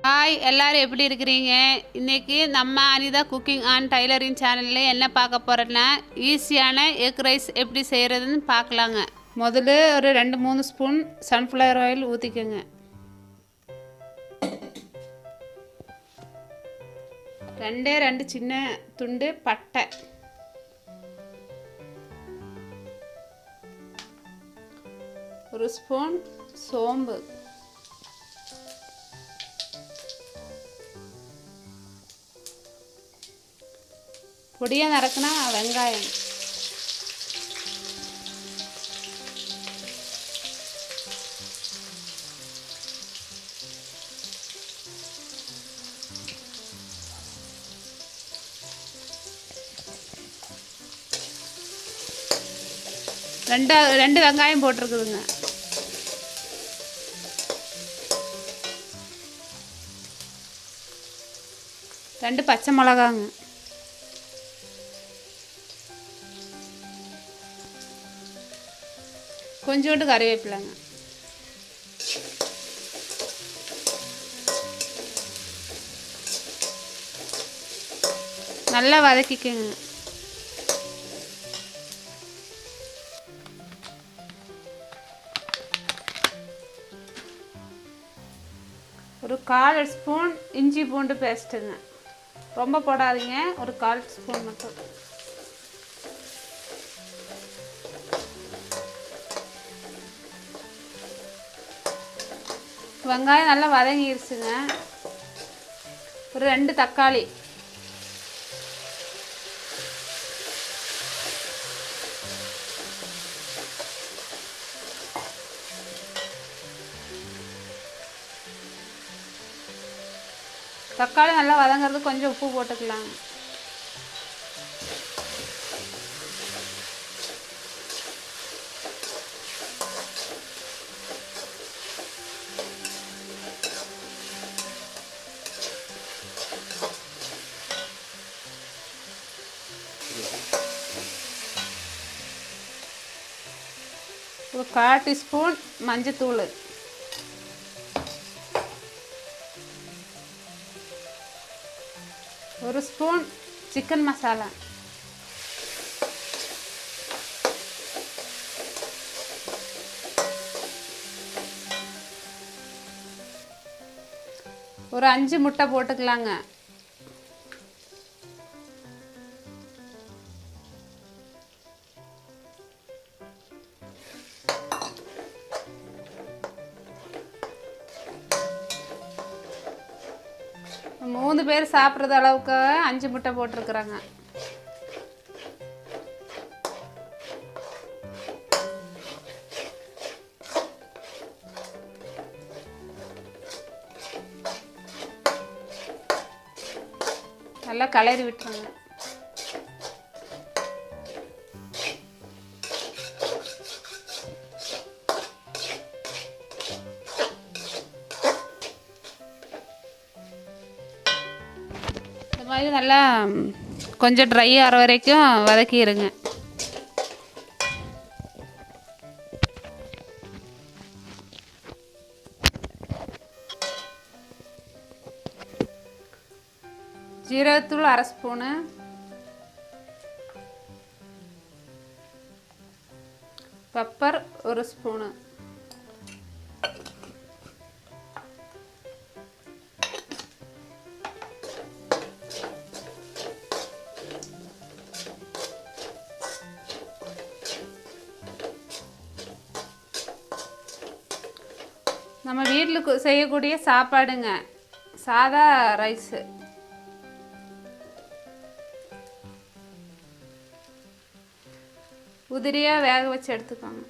Hi எல்லாரும் எப்படி இருக்கிறீங்க? இன்றைக்கி நம்ம அனிதா குக்கிங் அண்ட் டைலரிங் சேனலில் என்ன பார்க்க போகிறோன்னா ஈஸியான எக் ரைஸ் எப்படி செய்கிறதுன்னு பார்க்கலாங்க. முதல்ல ஒரு 2-3 ஸ்பூன் சன்ஃப்ளவர் ஆயில் ஊற்றிக்கோங்க. 2 சின்ன துண்டு பட்டை, ஒரு ஸ்பூன் சோம்பு, பொடியாக நறுக்குனா வெங்காயம், ரெண்டு வெங்காயம் போட்டிருக்குதுங்க. ரெண்டு பச்சை மிளகாங்க, கொஞ்சோண்டு கறிவேப்பிலைங்க, நல்லா வதக்கிக்கோங்க. ஒரு 1/4 ஸ்பூன் இஞ்சி பூண்டு பேஸ்ட்டுங்க, ரொம்ப போடாதீங்க, ஒரு 1/4 ஸ்பூன் மட்டும். வெங்காயம் நல்லா வதங்கிடுச்சுங்க. ஒரு 2 தக்காளி, தக்காளி நல்லா வதங்கிறது கொஞ்சம் உப்பு போட்டுக்கலாங்க. ஒரு 1/4 டீஸ்பூன் மஞ்சத்தூள், ஒரு ஸ்பூன் சிக்கன் மசாலா, ஒரு 5 முட்டை போட்டுக்கலாங்க. மூணு பேர் சாப்பிட்றது அளவுக்கு 5 முட்டை போட்டிருக்குறாங்க. நல்லா கலரி விட்டுருங்க. இந்த மாதிரி நல்லா கொஞ்சம் ட்ரை ஆகிற வரைக்கும் வதக்கிடுங்க. ஜீரகத்தூள் 1/2 ஸ்பூனு, பெப்பர் 1 ஸ்பூனு, நம்ம வீட்டில் செய்யக்கூடிய சாப்பாடுங்க, சாதா ரைஸு. உதிரியாக வேக வச்சு எடுத்துக்கோங்க.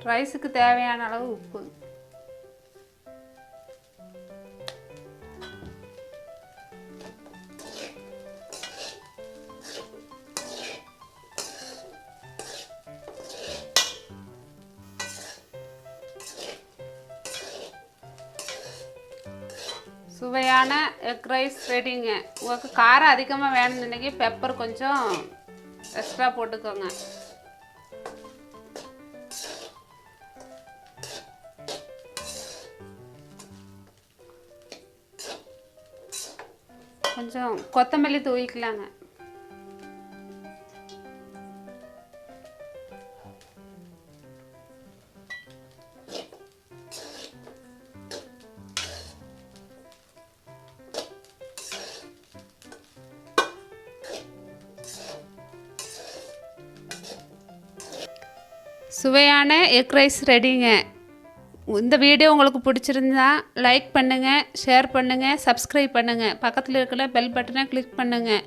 ரைஸுக்கு தேவையான அளவு உப்பு, சுவையான எக் ரைஸ் ரெடிங்க. உங்களுக்கு காரம் அதிகமாக வேணும்னு நினைக்கி பெப்பர் கொஞ்சம் எக்ஸ்ட்ரா போட்டுக்கோங்க. கொஞ்சம் கொத்தமல்லி தூவிக்கலாங்க. சுவையான எக் ரைஸ் ரெடிங்க. இந்த வீடியோ உங்களுக்கு பிடிச்சிருந்தா லைக் பண்ணுங்கள், ஷேர் பண்ணுங்கள், சப்ஸ்கிரைப் பண்ணுங்கள். பக்கத்தில் இருக்கிற பெல் பட்டனை கிளிக் பண்ணுங்கள்.